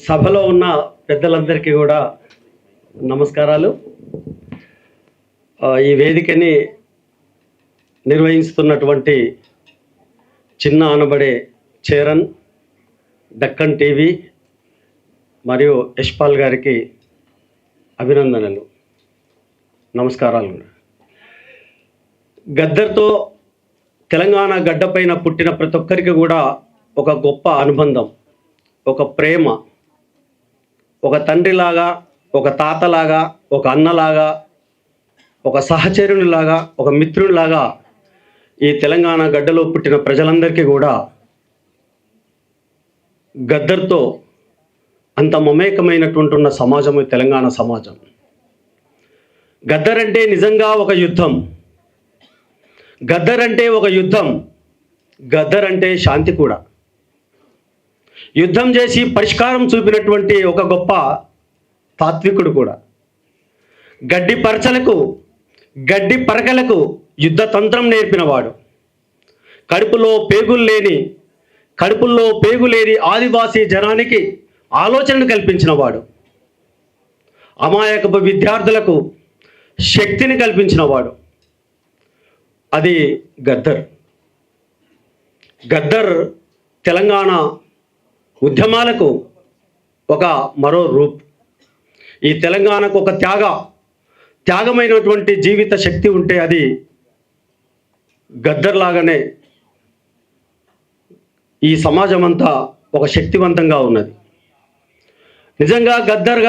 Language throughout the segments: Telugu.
సభలో ఉన్న పెద్దలందరికీ కూడా నమస్కారాలు. ఈ వేదికని నిర్వహిస్తున్నటువంటి చిన్న అనబడే చేరన్, దక్కన్ టీవీ మరియు యశ్పాల్ గారికి అభినందనలు, నమస్కారాలు. గద్దర్తో తెలంగాణ గడ్డపైన పుట్టిన ప్రతి ఒక్కరికి కూడా ఒక గొప్ప అనుబంధం, ఒక ప్రేమ, ఒక తండ్రిలాగా, ఒక తాతలాగా, ఒక అన్నలాగా, ఒక సహచరునిలాగా, ఒక మిత్రునిలాగా ఈ తెలంగాణ గడ్డలో పుట్టిన ప్రజలందరికీ కూడా గద్దర్తో అంత మమేకమైనటువంటి ఉన్న సమాజం తెలంగాణ సమాజం. గద్దర్ అంటే నిజంగా ఒక యుద్ధం, గద్దర్ అంటే ఒక యుద్ధం, గద్దర్ అంటే శాంతి కూడా. యుద్ధం చేసి పరిష్కారం చూపినటువంటి ఒక గొప్ప తాత్వికుడు కూడా. గడ్డి పరకలకు యుద్ధ తంత్రం నేర్పినవాడు. కడుపుల్లో పేగు లేని ఆదివాసీ జనానికి ఆలోచనలు కల్పించినవాడు. అమాయకపు విద్యార్థులకు శక్తిని కల్పించినవాడు. అది గద్దర్. గద్దర్ తెలంగాణ ఉద్యమాలకు ఒక మరో రూప్. ఈ తెలంగాణకు ఒక త్యాగమైనటువంటి జీవిత శక్తి ఉంటే అది గద్దర్ లాగానే ఈ సమాజం అంతా ఒక శక్తివంతంగా ఉన్నది. నిజంగా గద్దర్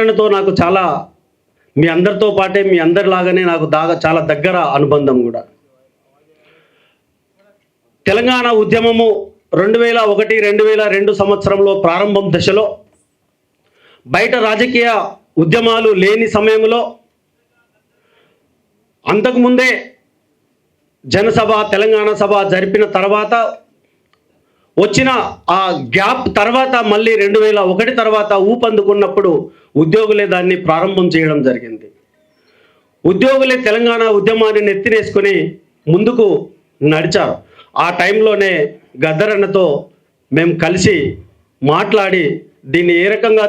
అన్నతో నాకు చాలా, మీ అందరితో పాటే మీ అందరిలాగానే నాకు చాలా దగ్గర అనుబంధం కూడా. తెలంగాణ ఉద్యమము 2001-2002 సంవత్సరంలో ప్రారంభం దశలో, బయట రాజకీయ ఉద్యమాలు లేని సమయంలో, అంతకుముందే జనసభ, తెలంగాణ సభ జరిపిన తర్వాత వచ్చిన ఆ గ్యాప్ తర్వాత మళ్ళీ 2001 తర్వాత ఊపందుకున్నప్పుడు ఉద్యోగులే దాన్ని ప్రారంభం చేయడం జరిగింది. ఉద్యోగులే తెలంగాణ ఉద్యమాన్ని నెత్తినేసుకొని ముందుకు నడిచారు. ఆ టైంలోనే గద్దర్ అన్నతో మేము కలిసి మాట్లాడి దీన్ని ఏ రకంగా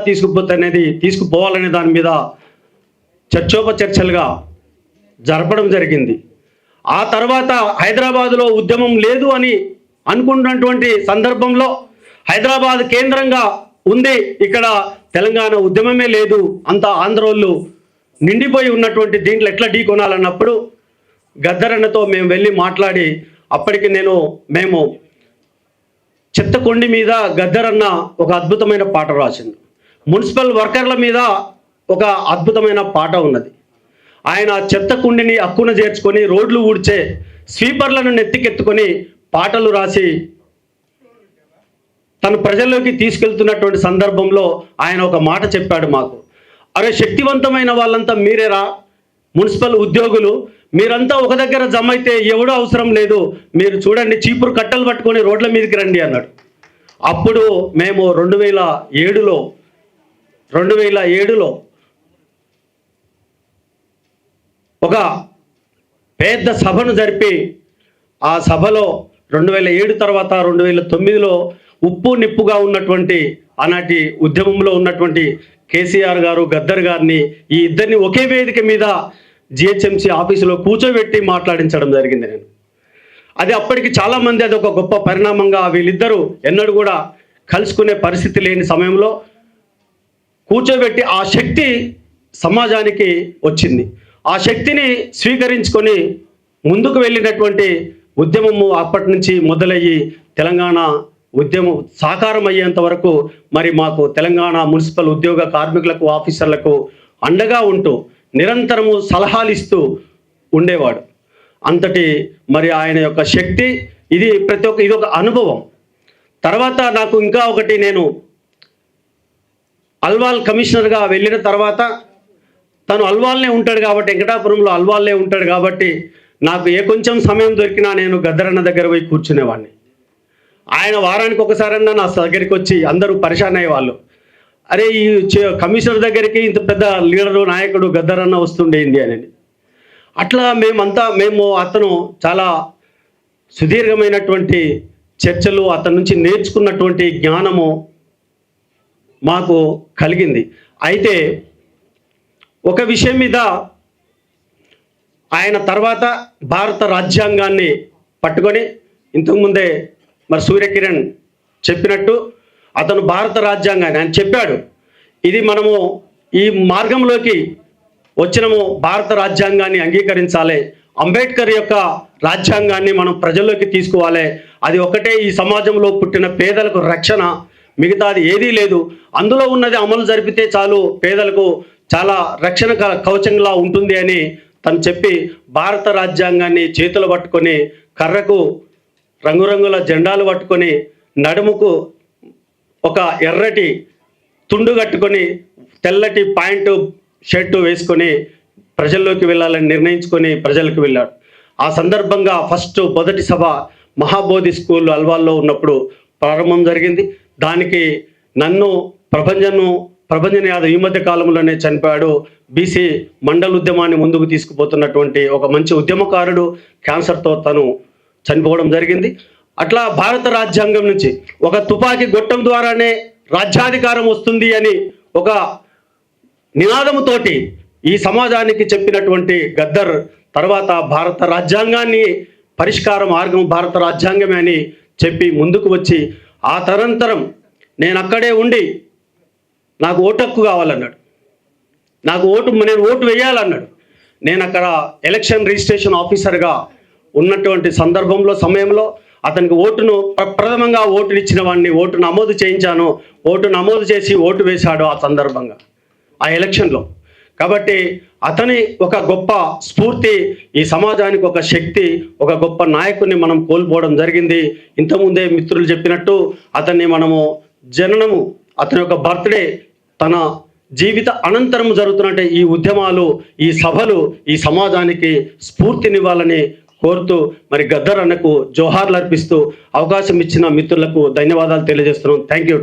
తీసుకుపోవాలనే దాని మీద చర్చోపచర్చలుగా జరపడం జరిగింది. ఆ తర్వాత హైదరాబాదులో ఉద్యమం లేదు అని అనుకున్నటువంటి సందర్భంలో, హైదరాబాద్ కేంద్రంగా ఉంది, ఇక్కడ తెలంగాణ ఉద్యమమే లేదు, అంతా ఆంధ్రోళ్ళు నిండిపోయి ఉన్నటువంటి దీంట్లో ఎట్లా ఢీ కొనాలన్నప్పుడు గద్దర్ అన్నతో మేము వెళ్ళి మాట్లాడి, అప్పటికి మేము చెత్తకొండి మీద గద్దర్ అన్న ఒక అద్భుతమైన పాట రాసింది. మున్సిపల్ వర్కర్ల మీద ఒక అద్భుతమైన పాట ఉన్నది. ఆయన చెత్తకుండిని అక్కున చేర్చుకొని రోడ్లు ఊడ్చే స్వీపర్లను నెత్తికెత్తుకొని పాటలు రాసి తను ప్రజల్లోకి తీసుకెళ్తున్నటువంటి సందర్భంలో ఆయన ఒక మాట చెప్పాడు మాకు. అరే, శక్తివంతమైన వాళ్ళంతా మీరేరా, మున్సిపల్ ఉద్యోగులు, మీరంతా ఒక దగ్గర జమ అయితే ఎవడో అవసరం లేదు, మీరు చూడండి చీపురు కట్టలు పట్టుకొని రోడ్ల మీదకి రండి అన్నాడు. అప్పుడు మేము 2007లో ఒక పెద్ద సభను జరిపి, ఆ సభలో 2007 తర్వాత 2009లో ఉప్పు నిప్పుగా ఉన్నటువంటి ఆనాటి ఉద్యమంలో ఉన్నటువంటి కేసీఆర్ గారు, గద్దర్ గారిని, ఈ ఇద్దరిని ఒకే వేదిక మీద జిహెచ్ఎంసీ ఆఫీసులో కూర్చోబెట్టి మాట్లాడించడం జరిగింది. అది అప్పటికి చాలామంది అది ఒక గొప్ప పరిణామంగా, వీళ్ళిద్దరూ ఎన్నడూ కూడా కలుసుకునే పరిస్థితి లేని సమయంలో కూర్చోబెట్టి ఆ శక్తి సమాజానికి వచ్చింది. ఆ శక్తిని స్వీకరించుకొని ముందుకు వెళ్ళినటువంటి ఉద్యమము అప్పటి నుంచి మొదలయ్యి తెలంగాణ ఉద్యమం సాకారం అయ్యేంత వరకు మరి మాకు తెలంగాణ మున్సిపల్ ఉద్యోగ కార్మికులకు, ఆఫీసర్లకు అండగా ఉంటూ నిరంతరము సలహాలు ఇస్తూ ఉండేవాడు. అంతటి మరి ఆయన యొక్క శక్తి ఇది ఒక అనుభవం. తర్వాత నాకు ఇంకా ఒకటి, నేను అల్వాల్ కమిషనర్గా వెళ్ళిన తర్వాత తను అల్వాల్నే ఉంటాడు కాబట్టి, వెంకటాపురంలో అల్వాల్లే ఉంటాడు కాబట్టి నాకు ఏ కొంచెం సమయం దొరికినా నేను గద్దరన్న దగ్గర పోయి కూర్చునేవాడిని. ఆయన వారానికి ఒకసారన్నా నా దగ్గరికి వచ్చి అందరూ పరిశాన్ అయ్యేవాళ్ళు. అరే, ఈ కమిషనర్ దగ్గరికి ఇంత పెద్ద లీడరు, నాయకుడు గద్దర్ అన్న వస్తుండేంది అని. అట్లా అతను చాలా సుదీర్ఘమైనటువంటి చర్చలు, అతని నుంచి నేర్చుకున్నటువంటి జ్ఞానము మాకు కలిగింది. అయితే ఒక విషయం మీద ఆయన తర్వాత భారత రాజ్యాంగాన్ని పట్టుకొని, ఇంతకుముందే మరి సూర్యకిరణ్ చెప్పినట్టు అతను భారత రాజ్యాంగాన్ని ఆయన చెప్పాడు, ఇది మనము ఈ మార్గంలోకి వచ్చినము, భారత రాజ్యాంగాన్ని అంగీకరించాలి, అంబేద్కర్ యొక్క రాజ్యాంగాన్ని మనం ప్రజల్లోకి తీసుకోవాలి, అది ఒకటే ఈ సమాజంలో పుట్టిన పేదలకు రక్షణ, మిగతాది ఏదీ లేదు, అందులో ఉన్నది అమలు జరిపితే చాలు పేదలకు చాలా రక్షణ కవచంలా ఉంటుంది అని తను చెప్పి భారత రాజ్యాంగాన్ని చేతులు పట్టుకొని, కర్రకు రంగురంగుల జెండాలు పట్టుకొని, నడుముకు ఒక ఎర్రటి తుండు కట్టుకొని, తెల్లటి ప్యాంటు షర్టు వేసుకొని ప్రజల్లోకి వెళ్ళాలని నిర్ణయించుకొని ప్రజలకు వెళ్ళాడు. ఆ సందర్భంగా మొదటి సభ మహాబోధి స్కూల్ అల్వాల్లో ఉన్నప్పుడు ప్రారంభం జరిగింది. దానికి నన్ను ప్రభంజన్ యాదవ్ ఈ మధ్య కాలంలోనే చనిపోయాడు, బీసీ మండల ఉద్యమాన్ని ముందుకు తీసుకుపోతున్నటువంటి ఒక మంచి ఉద్యమకారుడు, క్యాన్సర్తో తను చనిపోవడం జరిగింది. అట్లా భారత రాజ్యాంగం నుంచి ఒక తుపాకీ గొట్టం ద్వారానే రాజ్యాధికారం వస్తుంది అని ఒక నినాదముతోటి ఈ సమాజానికి చెప్పినటువంటి గద్దర్ తర్వాత భారత రాజ్యాంగాన్ని పరిష్కార మార్గం భారత రాజ్యాంగమే అని చెప్పి ముందుకు వచ్చి, ఆ తరంతరం నేను అక్కడే ఉండి నాకు ఓటు హక్కు కావాలన్నాడు, నేను ఓటు వేయాలన్నాడు. నేను అక్కడ ఎలక్షన్ రిజిస్ట్రేషన్ ఆఫీసర్గా ఉన్నటువంటి సమయంలో అతనికి ప్రథమంగా ఓటునిచ్చిన వాడిని ఓటు నమోదు చేయించాను, ఓటు నమోదు చేసి ఓటు వేశాడు ఆ సందర్భంగా ఆ ఎలక్షన్లో. కాబట్టి అతని ఒక గొప్ప స్ఫూర్తి, ఈ సమాజానికి ఒక శక్తి, ఒక గొప్ప నాయకుడిని మనం కోల్పోవడం జరిగింది. ఇంతకుముందే మిత్రులు చెప్పినట్టు అతన్ని మనము అతని యొక్క బర్త్డే, తన జీవిత అనంతరం జరుగుతున్నట్టే ఈ ఉద్యమాలు, ఈ సభలు ఈ సమాజానికి స్ఫూర్తినివ్వాలని కోరుతూ మరి గద్దర్ అన్నకు జోహార్లు అర్పిస్తూ అవకాశం ఇచ్చిన మిత్రులకు ధన్యవాదాలు తెలియజేస్తున్నాం. Thank you.